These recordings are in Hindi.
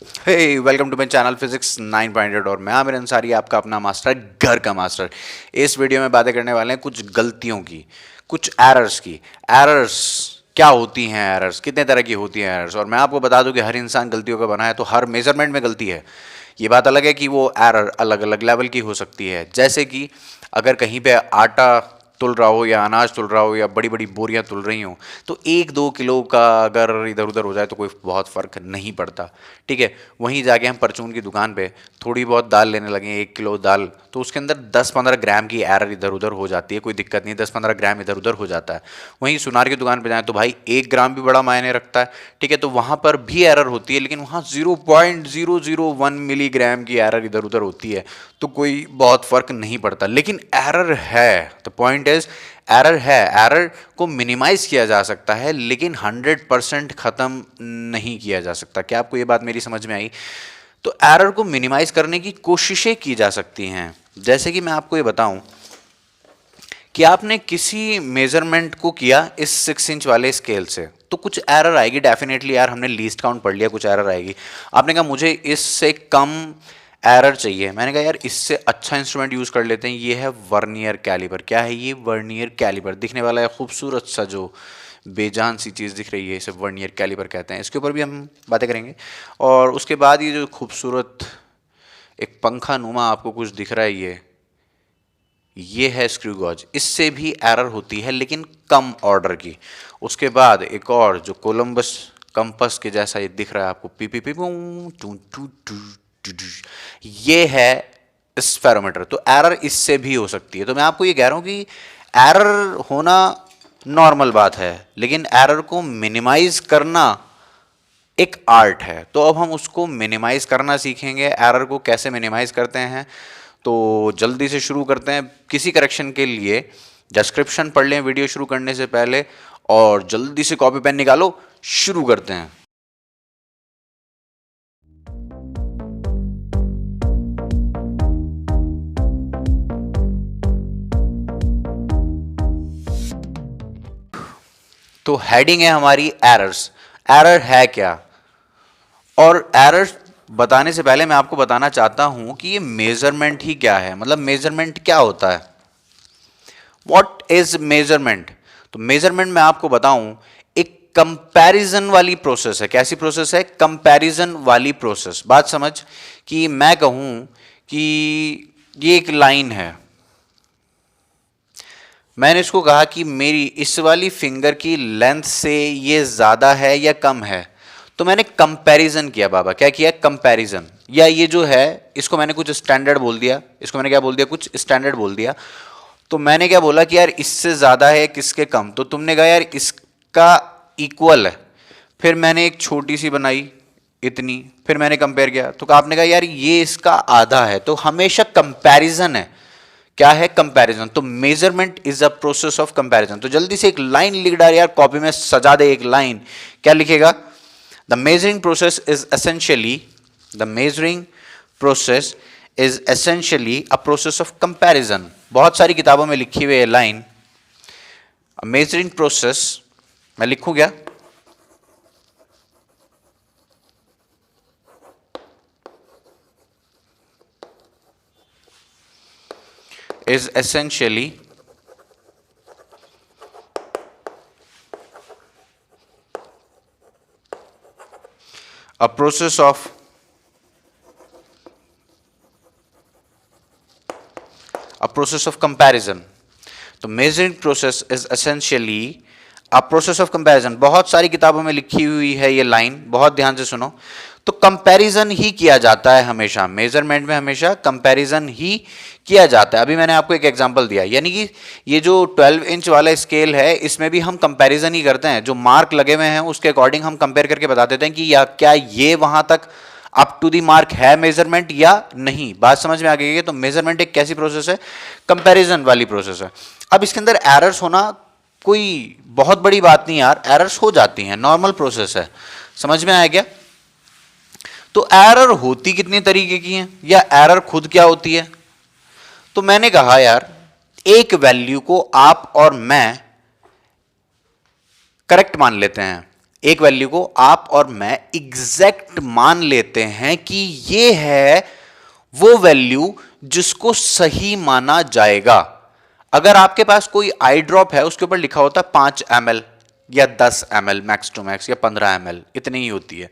Welcome to my channel physics 9.8 और मैं आमिर अंसारी, आपका अपना मास्टर, घर का मास्टर। इस वीडियो में बातें करने वाले हैं कुछ गलतियों की, कुछ एरर्स की। एरर्स क्या होती हैं, एरर्स कितने तरह की होती हैं एरर्स, और मैं आपको बता दूं कि हर इंसान गलतियों का बना है, तो हर मेजरमेंट में गलती है। ये बात अलग है कि वो एरर अलग अलग लेवल की हो सकती है। जैसे कि अगर कहीं पे आटा तुल रहा हो या अनाज तुल रहा हो या बड़ी बड़ी बोरियां तुल रही हो, तो 1-2 किलो का अगर इधर उधर हो जाए तो कोई बहुत फ़र्क नहीं पड़ता। ठीक है, वहीं जाके हम परचून की दुकान पे थोड़ी बहुत दाल लेने लगे, 1 किलो दाल, तो उसके अंदर 10-15 ग्राम की एरर इधर उधर हो जाती है, कोई दिक्कत नहीं, 10-15 ग्राम इधर उधर हो जाता है। वहीं सुनार की दुकान पे जाएं तो भाई 1 ग्राम भी बड़ा मायने रखता है। ठीक है, तो वहाँ पर भी एरर होती है, लेकिन वहाँ 0.001 मिलीग्राम की एरर इधर उधर होती है, तो कोई बहुत फ़र्क नहीं पड़ता। लेकिन एरर है, द पॉइंट इज एरर है। एरर को मिनिमाइज किया जा सकता है, लेकिन 100% ख़त्म नहीं किया जा सकता। क्या आपको ये बात मेरी समझ में आई? तो एरर को मिनिमाइज करने की कोशिशें की जा सकती हैं। जैसे कि मैं आपको ये बताऊं कि आपने किसी मेजरमेंट को किया इस 6 इंच वाले स्केल से, तो कुछ एरर आएगी डेफिनेटली। यार हमने लीस्ट काउंट पढ़ लिया, कुछ एरर आएगी। आपने कहा मुझे इससे कम एरर चाहिए, मैंने कहा यार इससे अच्छा इंस्ट्रूमेंट यूज़ कर लेते हैं, ये है वर्नियर कैलिपर। क्या है ये? Vernier caliper. दिखने वाला है खूबसूरत सा, जो बेजान सी चीज़ दिख रही है, इसे वर्नियर कैलिपर कहते हैं। इसके ऊपर भी हम बातें करेंगे। और उसके बाद ये जो खूबसूरत एक पंखा नुमा आपको कुछ दिख रहा है, ये है स्क्रू गॉज। इससे भी एरर होती है, लेकिन कम ऑर्डर की। उसके बाद एक और जो कोलंबस कंपस के जैसा ये दिख रहा है आपको, पी पी पी ये है स्फेरोमीटर। तो एरर इससे भी हो सकती है। तो मैं आपको ये कह रहा हूं कि एरर होना नॉर्मल बात है, लेकिन एरर को मिनिमाइज करना एक आर्ट है। तो अब हम उसको मिनिमाइज करना सीखेंगे। एरर को कैसे मिनिमाइज करते हैं, तो जल्दी से शुरू करते हैं। किसी करेक्शन के लिए डिस्क्रिप्शन पढ़ लें वीडियो शुरू करने से पहले, और जल्दी से कॉपी पेन निकालो, शुरू करते हैं। तो हेडिंग है हमारी एरर्स। एरर है क्या? और एरर बताने से पहले मैं आपको बताना चाहता हूं कि ये मेजरमेंट ही क्या है, मतलब मेजरमेंट क्या होता है। What is measurement? तो मेजरमेंट मैं आपको बताऊं, एक कंपैरिजन वाली प्रोसेस है। कैसी प्रोसेस है? कंपैरिजन वाली प्रोसेस। बात समझ, कि मैं कहूं कि ये एक लाइन है, मैंने इसको कहा कि मेरी इस वाली फिंगर की लेंथ से ये ज्यादा है या कम है, तो मैंने कंपैरिजन किया। बाबा क्या किया? कंपैरिजन। या ये जो है, इसको मैंने कुछ स्टैंडर्ड बोल दिया, इसको मैंने क्या बोल दिया? कुछ स्टैंडर्ड बोल दिया। तो मैंने क्या बोला कि यार इससे ज्यादा है, किसके कम? तो तुमने कहा यार इसका इक्वल है। फिर मैंने एक छोटी सी बनाई, इतनी, फिर मैंने कंपेयर किया, तो आपने कहा यार ये इसका आधा है। तो हमेशा कंपैरिजन है। क्या है? कंपैरिजन। तो measurement is a process of comparison. तो जल्दी से एक लाइन लिख डाल यार, कॉपी में सजा दे एक लाइन। क्या लिखेगा? The measuring process is essentially, the measuring process is essentially a process of comparison. बहुत सारी किताबों में लिखी हुई है लाइन। मेजरिंग प्रोसेस, मैं लिखूं क्या? Is essentially a process of comparison. तो measuring process is essentially a process of comparison. बहुत सारी किताबों में लिखी हुई है ये लाइन, बहुत ध्यान से सुनो। तो कंपैरिजन ही किया जाता है हमेशा, मेजरमेंट में हमेशा कंपैरिजन ही किया जाता है। अभी मैंने आपको एक एग्जांपल दिया, यानी कि ये जो 12 इंच वाला स्केल है, इसमें भी हम कंपैरिजन ही करते हैं। जो मार्क लगे हुए हैं उसके अकॉर्डिंग हम कंपेयर करके बता देते हैं कि या क्या ये वहां तक अप टू दी मार्क है मेजरमेंट या नहीं। बात समझ में आ गई है? तो मेजरमेंट एक कैसी प्रोसेस है? कंपैरिजन वाली प्रोसेस है। अब इसके अंदर एरर्स होना कोई बहुत बड़ी बात नहीं यार, एरर्स हो जाती हैं, नॉर्मल प्रोसेस है। समझ में आया क्या? तो एरर होती कितने तरीके की हैं, या एरर खुद क्या होती है? तो मैंने कहा यार, एक वैल्यू को आप और मैं करेक्ट मान लेते हैं, एक वैल्यू को आप और मैं एग्जैक्ट मान लेते हैं कि ये है वो वैल्यू जिसको सही माना जाएगा। अगर आपके पास कोई आई ड्रॉप है, उसके ऊपर लिखा होता है 5 ml या 10 ml मैक्स टू मैक्स, या 15 ml, इतनी ही होती है,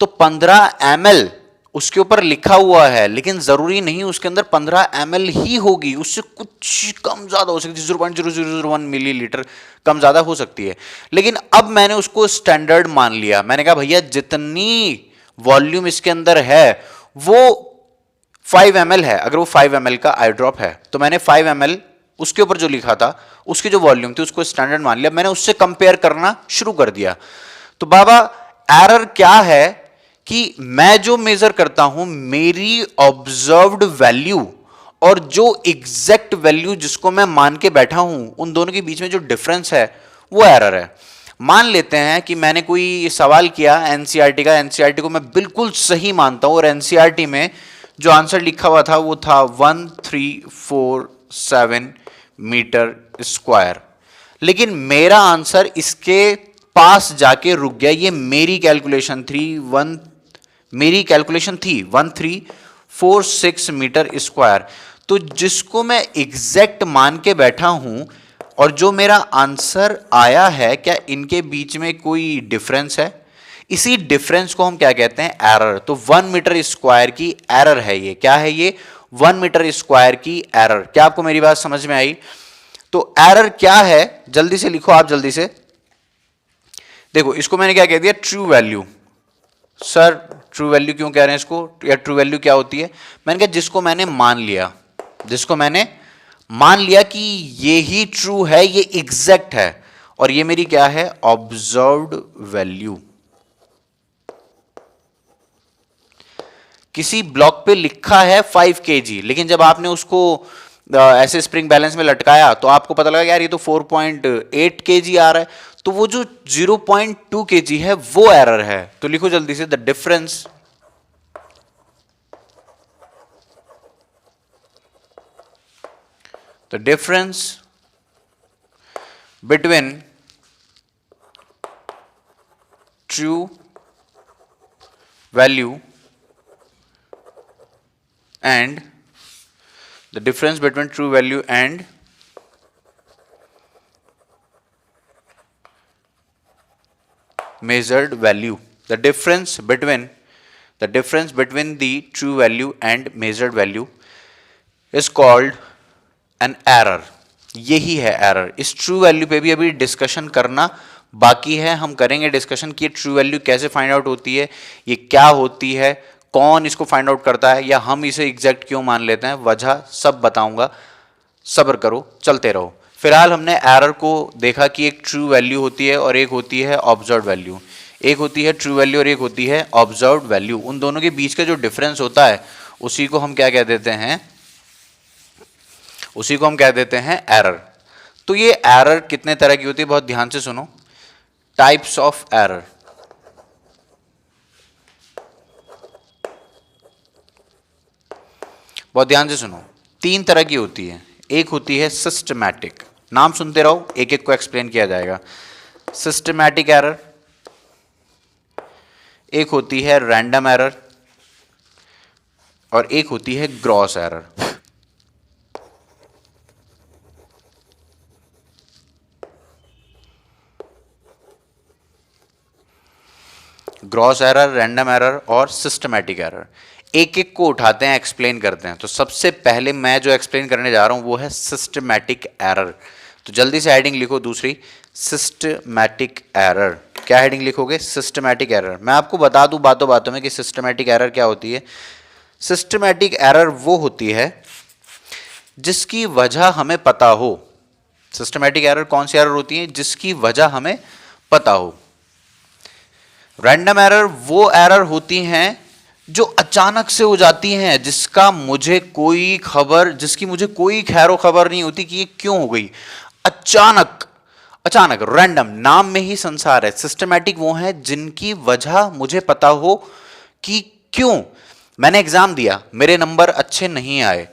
तो 15 ml उसके ऊपर लिखा हुआ है, लेकिन जरूरी नहीं उसके अंदर 15 ml ही होगी, उससे कुछ कम ज्यादा हो सकती है, 0.0001 मिलीलीटर कम ज्यादा हो सकती है। लेकिन अब मैंने उसको स्टैंडर्ड मान लिया, मैंने कहा भैया जितनी वॉल्यूम इसके अंदर है वो 5 ml है। अगर वो 5 ml का आई ड्रॉप है तो मैंने 5 ml उसके ऊपर जो लिखा था उसकी जो वॉल्यूम थी उसको स्टैंडर्ड मान लिया, मैंने उससे कंपेयर करना शुरू कर दिया। तो बाबा एरर क्या है कि मैं जो मेजर करता हूं मेरी ऑब्जर्व्ड वैल्यू और जो एग्जैक्ट वैल्यू जिसको मैं मान के बैठा हूं उन दोनों के बीच में जो डिफरेंस है वो एरर है। मान लेते हैं कि मैंने कोई सवाल किया एनसीईआरटी का, एनसीईआरटी को मैं बिल्कुल सही मानता हूं और एनसीईआरटी में जो आंसर लिखा हुआ था वो था 1347 मीटर स्क्वायर, लेकिन मेरा आंसर इसके पास जाके रुक गया। ये मेरी कैलकुलेशन थी 1346 मीटर स्क्वायर। तो जिसको मैं एग्जैक्ट मान के बैठा हूं और जो मेरा आंसर आया है, क्या इनके बीच में कोई डिफरेंस है? इसी डिफरेंस को हम क्या कहते हैं? एरर। तो 1 मीटर स्क्वायर की एरर है ये। क्या है ये? 1 मीटर स्क्वायर की एरर। क्या आपको मेरी बात समझ में आई? तो एरर क्या है जल्दी से लिखो आप, जल्दी से देखो। इसको मैंने क्या कह दिया? True value. Sir true value क्यों कह रहे हैं इसको, या ट्रू वैल्यू क्या होती है? मैंने कहा जिसको मैंने मान लिया, जिसको मैंने मान लिया कि ये ही ट्रू है, ये एग्जैक्ट है, और ये मेरी क्या है? Observed value. किसी ब्लॉक पे लिखा है 5 kg, लेकिन जब आपने उसको ऐसे स्प्रिंग बैलेंस में लटकाया तो आपको पता लगा यार ये तो 4.8 kg आ रहा है, तो वो जो 0.2 kg है वो एरर है। तो लिखो जल्दी से, the difference between true value and the difference between true value and measured value, the difference between the true value and measured value is called an error। यही है एरर। इस ट्रू वैल्यू पे भी अभी डिस्कशन करना बाकी है, हम करेंगे डिस्कशन कि ट्रू वैल्यू कैसे फाइंड आउट होती है, ये क्या होती है, कौन इसको फाइंड आउट करता है, या हम इसे एग्जैक्ट क्यों मान लेते हैं, वजह सब बताऊंगा। सब्र करो, चलते रहो। फिलहाल हमने एरर को देखा कि एक ट्रू वैल्यू होती है और एक होती है ऑब्जर्व्ड वैल्यू। एक होती है ट्रू वैल्यू और एक होती है ऑब्जर्व्ड वैल्यू। उन दोनों के बीच का जो डिफरेंस होता है उसी को हम क्या कह देते हैं? उसी को हम कह देते हैं एरर। तो ये एरर कितने तरह की होती है, बहुत ध्यान से सुनो। Types of error. बहुत ध्यान से सुनो। 3 तरह की होती है। एक होती है सिस्टमैटिक, नाम सुनते रहो, एक एक को एक्सप्लेन किया जाएगा। Systematic error. एक होती है रैंडम एरर और एक होती है gross error. Gross error, random error और सिस्टमैटिक एरर। एक एक को उठाते हैं, एक्सप्लेन करते हैं। तो सबसे पहले मैं जो एक्सप्लेन करने जा रहा हूं वो है सिस्टमैटिक एरर। तो जल्दी से हेडिंग लिखो दूसरी, सिस्टमैटिक एरर। क्या हेडिंग लिखोगे? Systematic error. मैं आपको बता दूं बातों बातों में कि सिस्टमैटिक एरर क्या होती है। सिस्टमैटिक एरर वो होती है जिसकी वजह हमें पता हो। सिस्टमैटिक एरर कौन सी एरर होती है? जिसकी वजह हमें पता हो। रैंडम एरर वो एरर होती हैं जो अचानक से हो जाती हैं, जिसकी मुझे कोई खैरो खबर नहीं होती कि ये क्यों हो गई। अचानक रैंडम, नाम में ही संसार है। सिस्टमैटिक वो है जिनकी वजह मुझे पता हो कि क्यों। मैंने एग्जाम दिया, मेरे नंबर अच्छे नहीं आए।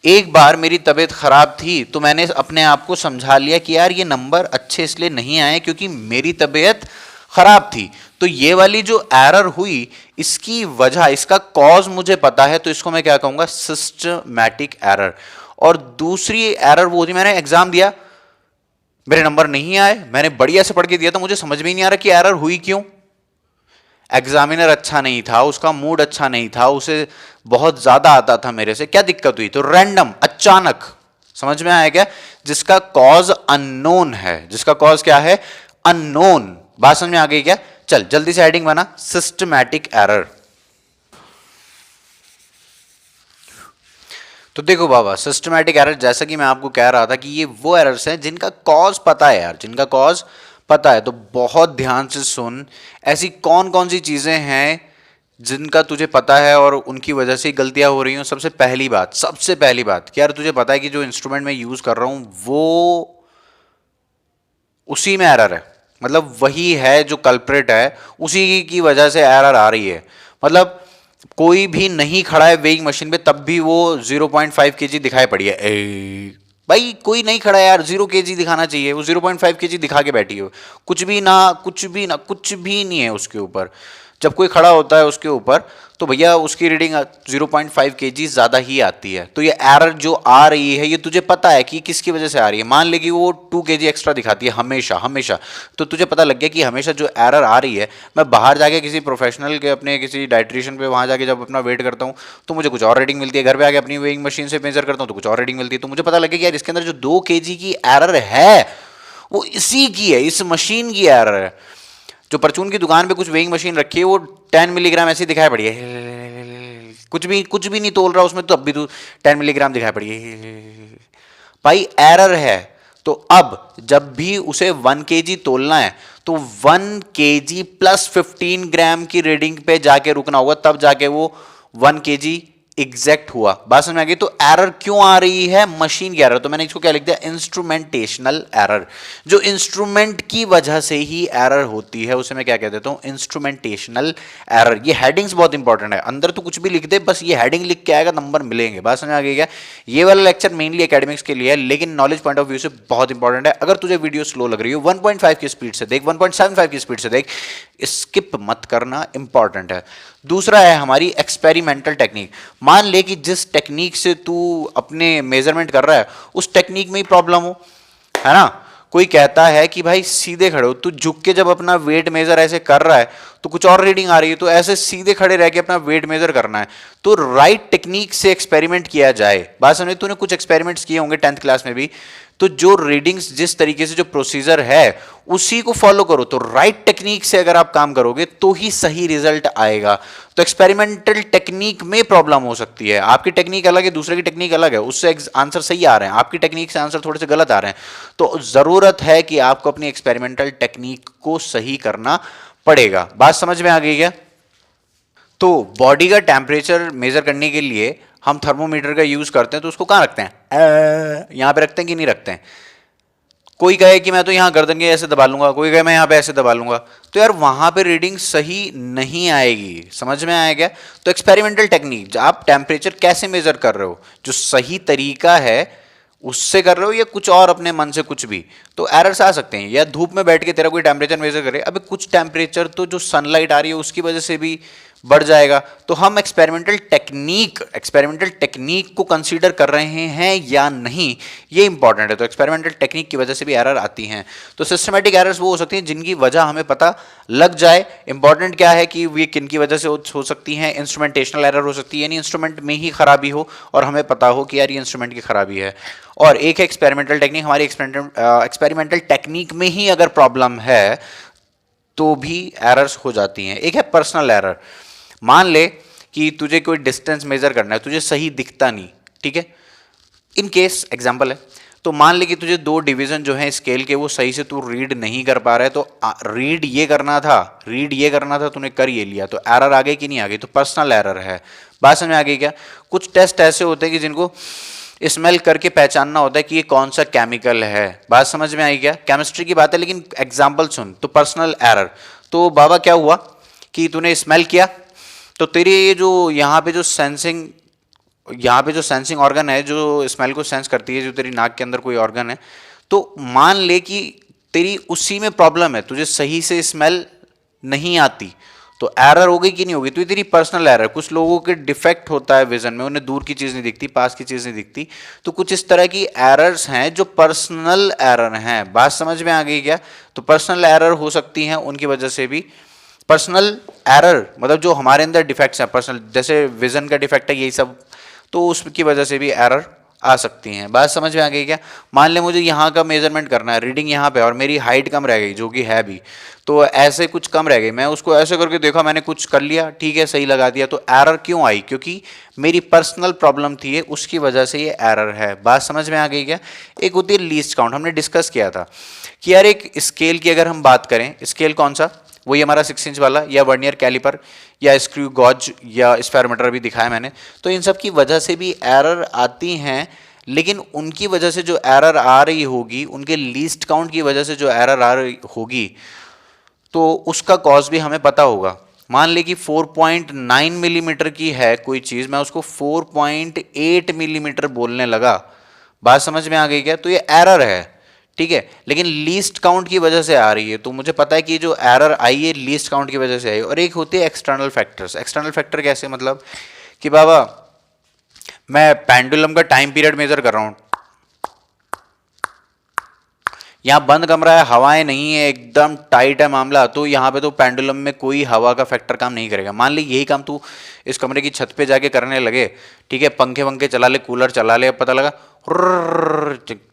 एक बार मेरी तबीयत खराब थी तो मैंने अपने आप को समझा लिया कि यार ये नंबर अच्छे इसलिए नहीं आए क्योंकि मेरी तबीयत खराब थी। तो ये वाली जो एरर हुई, इसकी वजह, इसका कॉज मुझे पता है, तो इसको मैं क्या कहूंगा, सिस्टमैटिक एरर। और दूसरी एरर वो थी, मैंने एग्जाम दिया, मेरे नंबर नहीं आए, मैंने बढ़िया से पढ़ के दिया, तो मुझे समझ में ही नहीं आ रहा कि एरर हुई क्यों। एग्जामिनर अच्छा नहीं था, उसका मूड अच्छा नहीं था, उसे बहुत ज्यादा आता था मेरे से, क्या दिक्कत हुई, तो रैंडम अचानक, समझ में आया क्या, जिसका कॉज अननोन है, जिसका कॉज क्या है, अननोन। बात समझ में आ गई क्या? चल जल्दी से हेडिंग बना, सिस्टमैटिक एरर। तो देखो बाबा, सिस्टमैटिक एरर, जैसा कि मैं आपको कह रहा था कि ये वो एरर्स हैं जिनका कॉज पता है यार, जिनका कॉज पता है। तो बहुत ध्यान से सुन, ऐसी कौन कौन सी चीजें हैं जिनका तुझे पता है और उनकी वजह से गलतियां हो रही हैं। सबसे पहली बात कि यार तुझे पता है कि जो इंस्ट्रूमेंट मैं यूज कर रहा हूं वो उसी में एरर है, मतलब वही है जो कल्प्रिट है, उसी की वजह से एरर आ रही है। मतलब कोई भी नहीं खड़ा है वेइंग मशीन पे, तब भी वो 0.5 केजी दिखाई पड़ी है। भाई कोई नहीं खड़ा है यार, 0 केजी दिखाना चाहिए, वो 0.5 केजी दिखा के बैठी है, कुछ भी ना, कुछ भी नहीं है उसके ऊपर। जब कोई खड़ा होता है उसके ऊपर, तो भैया उसकी रीडिंग 0.5 केजी ज़्यादा ही आती है। तो ये एरर जो आ रही है, ये तुझे पता है कि किसकी वजह से आ रही है। मान ले कि वो 2 केजी एक्स्ट्रा दिखाती है हमेशा हमेशा, तो तुझे पता लग गया कि हमेशा जो एरर आ रही है, मैं बाहर जाके किसी प्रोफेशनल के, अपने किसी डाइट्रिशियन पे वहाँ जाके जब अपना वेट करता हूँ, तो मुझे कुछ और रीडिंग मिलती है। घर पे आके अपनी वेइंग मशीन से मेजर करता हूँ तो कुछ और रीडिंग मिलती है। तो मुझे पता लग गया कि यार इसके अंदर जो 2 केजी की एरर है, वो इसी की है, इस मशीन की एरर है। जो परचून की दुकान पे कुछ वेइंग मशीन रखी है, वो 10 मिलीग्राम ऐसी दिखाई पड़ी है, कुछ भी नहीं तोल रहा उसमें, तो अब भी तो 10 मिलीग्राम दिखाई पड़ी है, भाई एरर है। तो अब जब भी उसे 1 केजी तोलना है, तो 1 केजी प्लस 15 ग्राम की रीडिंग पे जाके रुकना होगा, तब जाके वो 1 केजी एग्जैक्ट हुआ। बात समझ में आ गई? तो एरर क्यों आ रही है? मशीन की एरर। तो मैंने इसको क्या लिख दिया, इंस्ट्रूमेंटेशनल एरर। जो इंस्ट्रूमेंट की वजह से ही एरर होती है, उसे मैं क्या कह देता हूं, इंस्ट्रूमेंटेशनल एरर। ये हेडिंग्स बहुत इंपॉर्टेंट है, अंदर तो कुछ भी लिख दे, बस ये हेडिंग लिख के आएगा, नंबर मिलेंगे। बात समझ आ गई क्या? ये वाला लेक्चर मेनली एकेडमिक्स के लिए है, लेकिन नॉलेज पॉइंट ऑफ व्यू से बहुत इंपॉर्टेंट है। अगर तुझे वीडियो स्लो लग रही हो, 1.5 की स्पीड से देख, 1.75 की स्पीड से देख, स्किप मत करना, इंपॉर्टेंट है। दूसरा है हमारी एक्सपेरिमेंटल टेक्निक। मान ले कि जिस टेक्निक से तू अपने मेजरमेंट कर रहा है, उस टेक्निक में ही प्रॉब्लम हो, है ना। कोई कहता है कि भाई सीधे खड़े हो, तू झुक के जब अपना वेट मेजर ऐसे कर रहा है तो कुछ और रीडिंग आ रही है, तो ऐसे सीधे खड़े रह के अपना वेट मेजर करना है। तो राइट टेक्निक से एक्सपेरिमेंट किया जाए। बात समझे? तूने कुछ एक्सपेरिमेंट्स किए होंगे 10th क्लास में भी, तो जो रीडिंग्स, जिस तरीके से जो प्रोसीजर है, उसी को फॉलो करो। तो राइट टेक्निक से अगर आप काम करोगे तो ही सही रिजल्ट आएगा। तो एक्सपेरिमेंटल टेक्निक में प्रॉब्लम हो सकती है, आपकी टेक्निक अलग है, दूसरे की टेक्निक अलग है, उससे आंसर सही आ रहे हैं, आपकी टेक्निक से आंसर थोड़े से गलत आ रहे हैं। तो जरूरत है कि आपको अपनी एक्सपेरिमेंटल टेक्निक को सही करना पड़ेगा। बात समझ में आ गई क्या? तो बॉडी का टेम्परेचर मेजर करने के लिए हम थर्मोमीटर का यूज करते हैं, तो उसको कहां रखते हैं? यहां पे रखते हैं कि नहीं रखते हैं? कोई कहे कि मैं तो यहां गर्दन के ऐसे दबा लूंगा, कोई कहे मैं यहां पे ऐसे दबा लूंगा, तो यार वहां पे रीडिंग सही नहीं आएगी। समझ में आया क्या? तो एक्सपेरिमेंटल टेक्निक, आप टेम्परेचर कैसे मेजर कर रहे हो, जो सही तरीका है उससे कर रहे हो, या कुछ और अपने मन से कुछ भी, तो एरर्स आ सकते हैं। या धूप में बैठ के तेरा कोई टेम्परेचर मेजर करे, अबे कुछ टेम्परेचर तो जो सनलाइट आ रही है उसकी वजह से भी बढ़ जाएगा। तो हम एक्सपेरिमेंटल टेक्निक को कंसीडर कर रहे हैं या नहीं, ये इंपॉर्टेंट है। तो एक्सपेरिमेंटल टेक्निक की वजह से भी एरर आती हैं। तो सिस्टमेटिक एरर्स वो हो सकती हैं जिनकी वजह हमें पता लग जाए। इंपॉर्टेंट क्या है कि ये किन की वजह से हो सकती हैं? इंस्ट्रूमेंटेशनल एरर हो सकती है, यानी इंस्ट्रूमेंट में ही खराबी हो और हमें पता हो कि यार ये इंस्ट्रूमेंट की खराबी है। और एक है एक्सपेरिमेंटल टेक्निक, हमारी एक्सपेरिमेंटल टेक्निक में ही अगर प्रॉब्लम है तो भी एरर्स हो जाती हैं। एक है पर्सनल एरर। मान ले कि तुझे कोई डिस्टेंस मेजर करना है, तुझे सही दिखता नहीं, ठीक है, इन केस एग्जांपल है। तो मान ले कि तुझे 2 डिवीजन जो है स्केल के, वो सही से तू रीड नहीं कर पा रहा है, तो रीड ये करना था, तूने कर ये लिया, तो एरर आ गई कि नहीं आ गई? तो पर्सनल एरर है। बात समझ में आ गई क्या? कुछ टेस्ट ऐसे होते हैं कि जिनको स्मेल करके पहचानना होता है कि ये कौन सा केमिकल है। बात समझ में आई क्या? केमिस्ट्री की बात है, लेकिन एग्जाम्पल सुन। तो पर्सनल एरर, तो बाबा क्या हुआ कि तूने स्मेल किया, तो तेरी ये जो यहाँ पे जो सेंसिंग ऑर्गन है, जो स्मेल को सेंस करती है, जो तेरी नाक के अंदर कोई ऑर्गन है, तो मान ले कि तेरी उसी में प्रॉब्लम है, तुझे सही से स्मेल नहीं आती तो एरर हो गई कि नहीं होगी। तो इतनी पर्सनल एरर, कुछ लोगों के डिफेक्ट होता है विजन में, उन्हें दूर की चीज नहीं दिखती, पास की चीज नहीं दिखती, तो कुछ इस तरह की एरर्स हैं जो पर्सनल एरर हैं। बात समझ में आ गई क्या? तो पर्सनल एरर हो सकती हैं, उनकी वजह से भी पर्सनल एरर मतलब जो हमारे अंदर डिफेक्ट्स हैं पर्सनल, जैसे विजन का डिफेक्ट है यही सब, तो उसकी वजह से भी एरर आ सकती हैं। बात समझ में आ गई क्या? मान ले मुझे यहाँ का मेजरमेंट करना है, रीडिंग यहाँ पे, और मेरी हाइट कम रह गई जो कि है भी, तो ऐसे कुछ कम रह गई, मैं उसको ऐसे करके देखा, मैंने कुछ कर लिया, ठीक है सही लगा दिया, तो एरर क्यों आई? क्योंकि मेरी पर्सनल प्रॉब्लम थी, उसकी वजह से ये एरर है। बात समझ में आ गई क्या? एक होती है लीस्ट काउंट, हमने डिस्कस किया था कि यार एक स्केल की अगर हम बात करें, स्केल कौन सा, वही हमारा 6 इंच वाला, या वर्नियर कैलिपर, या स्क्रू गॉज, या स्पेरोमीटर भी दिखाया मैंने। तो इन सब की वजह से भी एरर आती हैं, लेकिन उनकी वजह से जो एरर आ रही होगी, उनके लीस्ट काउंट की वजह से जो एरर आ रही होगी, तो उसका कॉज भी हमें पता होगा। मान ले कि 4.9 मिलीमीटर की है कोई चीज़, मैं उसको 4.8 मिलीमीटर बोलने लगा। बात समझ में आ गई क्या? तो ये एरर है, ठीक है, लेकिन लीस्ट काउंट की वजह से आ रही है, तो मुझे पता है कि जो एरर आई है लीस्ट काउंट की वजह से आई। और एक होती है एक्सटर्नल फैक्टर्स। एक्सटर्नल फैक्टर कैसे? मतलब कि बाबा मैं पेंडुलम का टाइम पीरियड मेजर कर रहा हूँ, यहाँ बंद कमरा है, हवाएं नहीं है, एकदम टाइट है मामला, तो यहाँ पे तो पेंडुलम में कोई हवा का फैक्टर काम नहीं करेगा। मान ली यही काम तू इस कमरे की छत पे जाके करने लगे, ठीक है, पंखे वंखे चला ले, कूलर चला ले, अब पता लगा टिक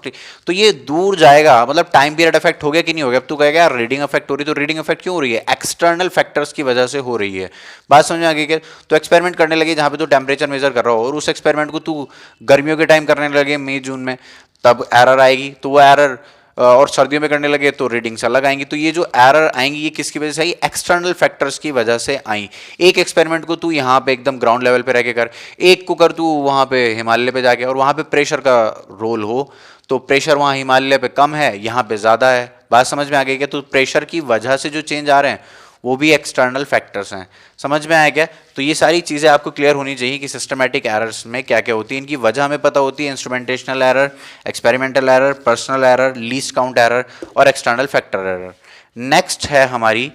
टिक, तो ये दूर जाएगा, मतलब टाइम पीरियड इफेक्ट हो गया कि नहीं हो गया? अब तू कहेगा यार रीडिंग इफेक्ट हो रही, तो रीडिंग इफेक्ट क्यों हो रही है? एक्सटर्नल फैक्टर्स की वजह से हो रही है। बात समझ में आ गई क्या? तो एक्सपेरिमेंट करने लगे जहाँ पे तू टेम्परेचर मेजर कर रहा हो, और उस एक्सपेरिमेंट को तू गर्मियों के टाइम करने लगे, मई जून में, तब एरर आएगी। तो वो एरर और सर्दियों में करने लगे तो रीडिंग्स अलग आएंगी। तो ये जो एरर आएंगी ये किसकी वजह से आई? एक्सटर्नल फैक्टर्स की वजह से आई। एक एक्सपेरिमेंट को तू यहाँ पे एकदम ग्राउंड लेवल पे रह के कर, एक को कर तू वहाँ पे हिमालय पे जाके, और वहाँ पे प्रेशर का रोल हो, तो प्रेशर वहाँ हिमालय पे कम है, यहाँ पे ज़्यादा है। बात समझ में आ गई क्या? तो प्रेशर की वजह से जो चेंज आ रहे हैं वो भी एक्सटर्नल फैक्टर्स हैं। समझ में आया क्या? तो ये सारी चीज़ें आपको क्लियर होनी चाहिए कि सिस्टमैटिक एरर्स में क्या क्या होती है। इनकी वजह हमें पता होती है, instrumentational error, experimental error, personal error, least count error और एक्सटर्नल फैक्टर एरर। नेक्स्ट है हमारी,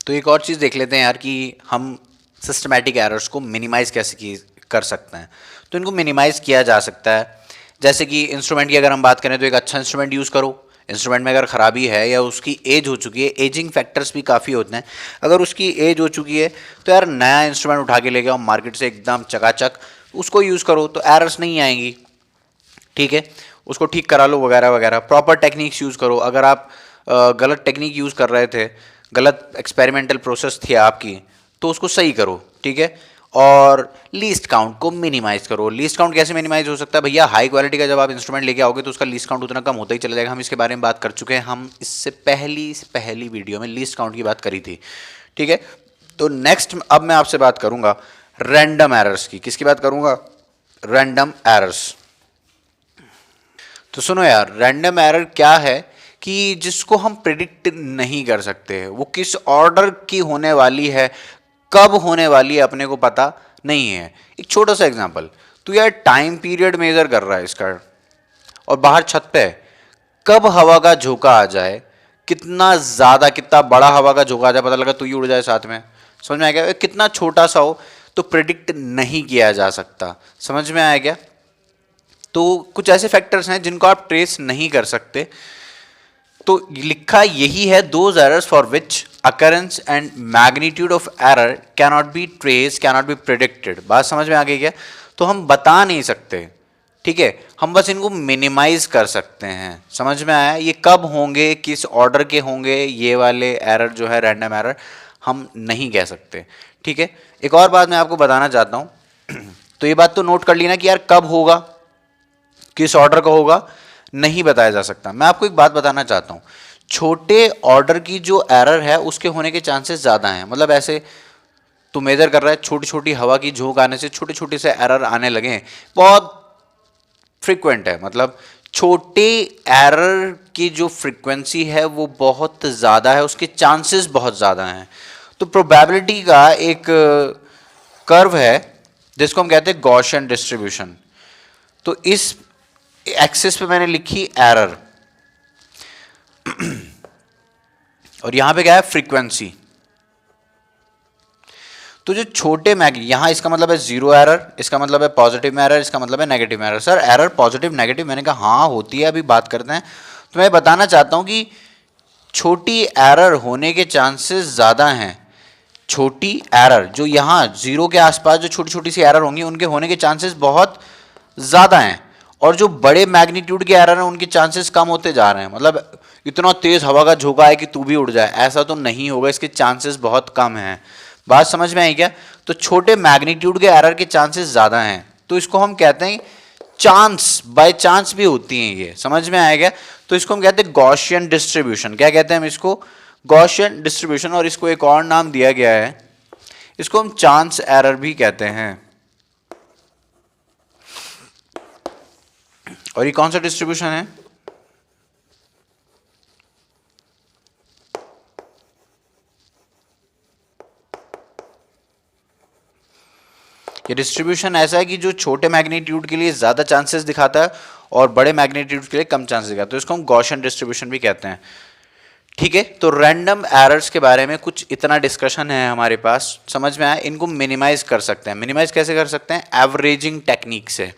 तो एक और चीज़ देख लेते हैं यार कि हम सिस्टमैटिक एरर्स को मिनिमाइज़ कैसे कर सकते हैं। तो इनको मिनिमाइज़ किया जा सकता है, जैसे कि इंस्ट्रूमेंट की अगर हम बात करें तो एक अच्छा इंस्ट्रूमेंट यूज़ करो। इंस्ट्रूमेंट में अगर ख़राबी है या उसकी एज हो चुकी है, एजिंग फैक्टर्स भी काफ़ी होते हैं, अगर उसकी एज हो चुकी है तो यार नया इंस्ट्रूमेंट उठा के ले गया मार्केट से एकदम चकाचक, उसको यूज़ करो तो एरर्स नहीं आएंगी, ठीक है, उसको ठीक करा लो वगैरह वगैरह। प्रॉपर टेक्निक्स यूज़ करो। अगर आप गलत टेक्निक यूज़ कर रहे थे, गलत एक्सपेरिमेंटल प्रोसेस थी आपकी, तो उसको सही करो, ठीक है। और लीस्ट काउंट को मिनिमाइज करो। लीस्ट काउंट कैसे मिनिमाइज हो सकता है भैया? हाई क्वालिटी का जब आप इंस्ट्रूमेंट लेके आओगे तो उसका लीस्ट काउंट उतना कम होता ही चला जाएगा। हम इसके बारे में बात कर चुके हैं, हम इससे पहली वीडियो में लीस्ट काउंट की बात करी थी, ठीक है। तो नेक्स्ट अब मैं आपसे बात करूंगा रैंडम एरर्स की। किसकी बात करूंगा? Random errors. तो सुनो यार, रैंडम एरर क्या है कि जिसको हम प्रिडिक्ट नहीं कर सकते, वो किस ऑर्डर की होने वाली है, कब होने वाली है, अपने को पता नहीं है। एक छोटा सा एग्जांपल, तू यार टाइम पीरियड मेजर कर रहा है इसका, और बाहर छत पे कब हवा का झोंका आ जाए, कितना ज़्यादा, कितना बड़ा हवा का झोंका आ जाए, पता लगा तू ही उड़ जाए साथ में। समझ में आया क्या? कितना छोटा सा हो तो प्रिडिक्ट नहीं किया जा सकता। समझ में आया क्या? तो कुछ ऐसे फैक्टर्स हैं जिनको आप ट्रेस नहीं कर सकते। तो लिखा यही है, those errors for which occurrence and magnitude of error cannot be trace, cannot be predicted. बात समझ में आ गई क्या? तो हम बता नहीं सकते, ठीक है, हम बस इनको मिनिमाइज कर सकते हैं। समझ में आया? ये कब होंगे, किस ऑर्डर के होंगे, ये वाले एरर जो है रैंडम एरर, हम नहीं कह सकते, ठीक है। एक और बात मैं आपको बताना चाहता हूं तो ये बात तो नोट कर ली ना कि यार कब होगा, किस ऑर्डर का होगा, नहीं बताया जा सकता। मैं आपको एक बात बताना चाहता हूं, छोटे ऑर्डर की जो एरर है उसके होने के चांसेस ज़्यादा हैं। मतलब ऐसे तो मेजर कर रहा है, छोटी छोटी हवा की झोंक आने से छोटे छोटे से एरर आने लगे हैं, बहुत फ्रिक्वेंट है। मतलब छोटे एरर की जो फ्रीक्वेंसी है वो बहुत ज़्यादा है, उसके चांसेस बहुत ज़्यादा हैं। तो प्रोबेबिलिटी का एक कर्व है जिसको हम कहते हैं गॉसियन डिस्ट्रीब्यूशन। तो इस एक्सिस पे मैंने लिखी एरर, और यहां पे क्या है, फ्रीक्वेंसी। तो जो छोटे यहां इसका मतलब है जीरो एरर, इसका मतलब है पॉजिटिव में एरर, इसका मतलब है नेगेटिव में error. Sir error positive negative, मैंने कहा हाँ होती है, अभी बात करते हैं। तो मैं बताना चाहता हूं कि छोटी एरर होने के चांसेस ज्यादा हैं। छोटी एरर जो यहां जीरो के आसपास जो छोटी छोटी सी एरर होंगी उनके होने के चांसेस बहुत ज्यादा हैं, और जो बड़े मैग्नीट्यूड के एरर हैं उनके चांसेस कम होते जा रहे हैं। मतलब इतना तेज हवा का झोंका है कि तू भी उड़ जाए, ऐसा तो नहीं होगा, इसके चांसेस बहुत कम हैं। बात समझ में आई क्या? तो छोटे मैग्नीट्यूड के एरर के चांसेस ज्यादा हैं, तो इसको हम कहते हैं चांस, बाय चांस भी होती हैं ये, समझ में आएगा? तो इसको हम कहते हैं गॉसियन डिस्ट्रीब्यूशन। क्या कहते हैं हम इसको? Gaussian distribution. और इसको एक और नाम दिया गया है, इसको हम चांस एरर भी कहते हैं। और ये कौन सा डिस्ट्रीब्यूशन है? ये डिस्ट्रीब्यूशन ऐसा है कि जो छोटे मैग्नीट्यूड के लिए ज्यादा चांसेस दिखाता है और बड़े मैग्नीट्यूड के लिए कम चांसेस दिखाता है, तो इसको हम गॉसियन डिस्ट्रीब्यूशन भी कहते हैं। ठीक है, तो रैंडम एरर्स के बारे में कुछ इतना डिस्कशन है हमारे पास, समझ में आया? इनको मिनिमाइज कर सकते हैं। मिनिमाइज कैसे कर सकते हैं? एवरेजिंग टेक्निक से।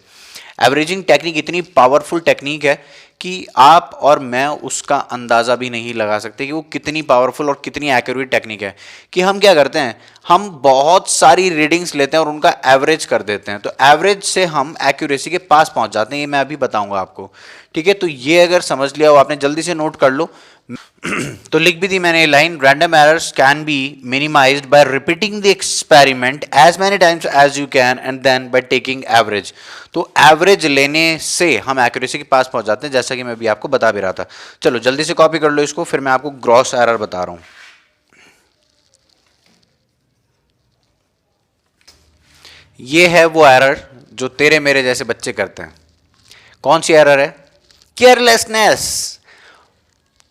एवरेजिंग टेक्निक इतनी पावरफुल टेक्निक है कि आप और मैं उसका अंदाज़ा भी नहीं लगा सकते कि वो कितनी पावरफुल और कितनी एक्यूरेट टेक्निक है। कि हम क्या करते हैं, हम बहुत सारी रीडिंग्स लेते हैं और उनका एवरेज कर देते हैं, तो एवरेज से हम एक्यूरेसी के पास पहुंच जाते हैं। ये मैं अभी बताऊंगा आपको। ठीक है, तो ये अगर समझ लिया हो आपने, जल्दी से नोट कर लो। तो लिख भी दी मैंने line, random errors can be minimised by repeating the experiment as many times as you can and then by taking average. तो एवरेज लेने से हम एक्यूरेसी के पास पहुंच जाते हैं, जैसा कि मैं अभी आपको बता भी रहा था। चलो जल्दी से कॉपी कर लो इसको, फिर मैं आपको ग्रॉस एरर बता रहा हूं। ये है वो एरर जो तेरे मेरे जैसे बच्चे करते हैं। कौन सी एरर है? केयरलेसनेस।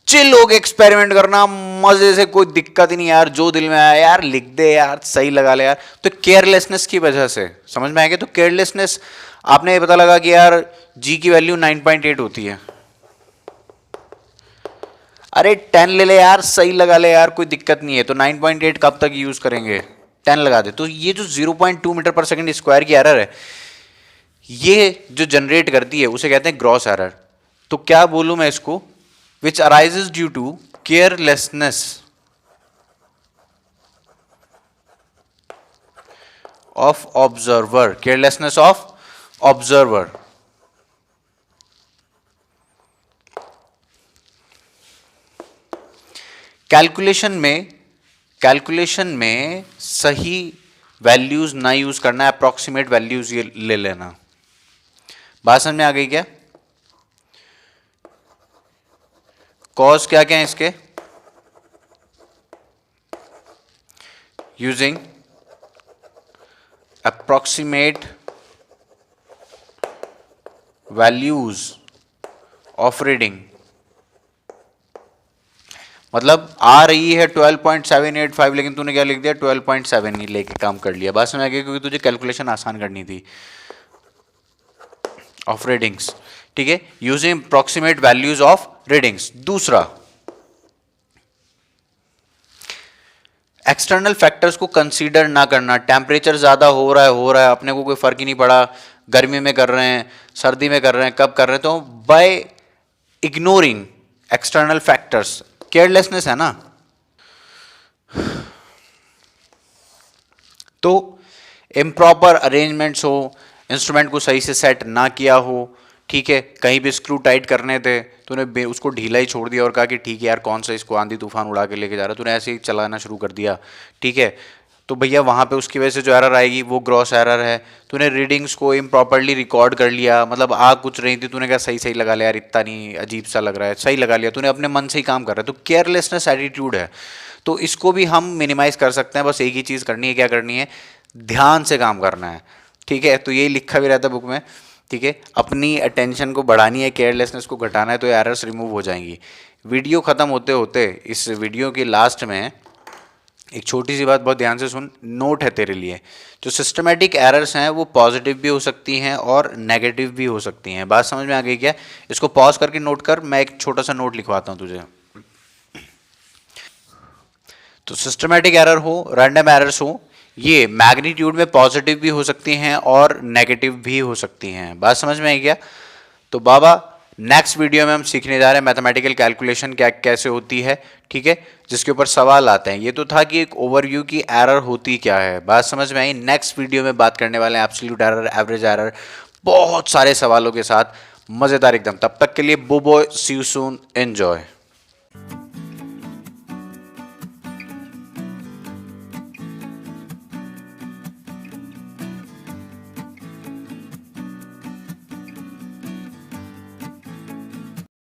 चिल हो के एक्सपेरिमेंट करना, मजे से, कोई दिक्कत ही नहीं यार, जो दिल में आया यार लिख दे यार, सही लगा ले यार। तो केयरलेसनेस की वजह से, समझ में आएगा? तो केयरलेसनेस, आपने ये पता लगा कि यार जी की वैल्यू 9.8 होती है, अरे 10 ले ले यार, सही लगा ले यार, कोई दिक्कत नहीं है। तो 9.8 कब तक यूज करेंगे? 10 लगा दे। तो ये जो 0.2 मीटर पर सेकंड स्क्वायर की एरर है, ये जो जनरेट करती है उसे कहते हैं ग्रॉस एरर। तो क्या बोलूं मैं इसको? Which arises due to carelessness of observer. Carelessness of observer. Calculation में सही वैल्यूज ना यूज करना, अप्रोक्सीमेट वैल्यूज ये ले लेना। बात समझ में आ गई क्या? कॉज क्या क्या है इसके? Using approximate values of reading. मतलब आ रही है 12.785, लेकिन तूने क्या लिख दिया? 12.7 ही लेके काम कर लिया। बात समझ आ गई? क्योंकि तुझे कैलकुलेशन आसान करनी थी ऑफ रीडिंग्स। ठीक है, using approximate values of readings. दूसरा, एक्सटर्नल फैक्टर्स को कंसीडर ना करना। टेम्परेचर ज्यादा हो रहा है, अपने को कोई फर्क ही नहीं पड़ा, गर्मी में कर रहे हैं, सर्दी में कर रहे हैं, कब कर रहे हैं, तो by ignoring external factors, carelessness है ना। तो इम्प्रॉपर अरेंजमेंट्स हो, इंस्ट्रूमेंट को सही से सेट ना किया हो, ठीक है, कहीं भी स्क्रू टाइट करने थे, तूने उसको ढीला ही छोड़ दिया और कहा कि ठीक है यार, कौन सा इसको आंधी तूफान उड़ा के लेके जा रहा है, तूने ऐसे ही चलाना शुरू कर दिया, ठीक है, तो भैया वहाँ पे उसकी वजह से जो एरर आएगी वो ग्रॉस एरर है। तूने रीडिंग्स को इम्प्रॉपरली रिकॉर्ड कर लिया, मतलब आग कुछ रही थी, तूने कहा सही सही लगा लिया यार, इतना नहीं अजीब सा लग रहा है, सही लगा लिया, तूने अपने मन से ही काम कर रहा है, तो केयरलेसनेस एटीट्यूड है। तो इसको भी हम मिनिमाइज कर सकते हैं, बस एक ही चीज़ करनी है, क्या करनी है? ध्यान से काम करना है, ठीक है। तो यही लिखा भी रहता है बुक में, ठीक है, अपनी अटेंशन को बढ़ानी है, केयरलेसनेस को घटाना है, तो एरर्स रिमूव हो जाएंगी। वीडियो ख़त्म होते होते इस वीडियो के लास्ट में एक छोटी सी बात बहुत ध्यान से सुन, नोट है तेरे लिए। जो सिस्टमेटिक एरर्स हैं वो पॉजिटिव भी हो सकती हैं और नेगेटिव भी हो सकती हैं। बात समझ में आ गई क्या? इसको पॉज करके नोट कर, मैं एक छोटा सा नोट लिखवाता हूँ तुझे। तो सिस्टमेटिक एरर हो, रैंडम एरर्स हो, ये मैग्नीट्यूड में पॉजिटिव भी हो सकती हैं और नेगेटिव भी हो सकती हैं। बात समझ में आई क्या? तो बाबा नेक्स्ट वीडियो में हम सीखने जा रहे हैं मैथमेटिकल कैलकुलेशन क्या कैसे होती है, ठीक है, जिसके ऊपर सवाल आते हैं। ये तो था कि एक ओवरव्यू की एरर होती क्या है, बात समझ में आई। नेक्स्ट वीडियो में बात करने वाले हैं एब्सोल्यूट एरर, एवरेज एरर, बहुत सारे सवालों के साथ, मजेदार एकदम। तब तक के लिए बोबो, सी यू सून, एंजॉय।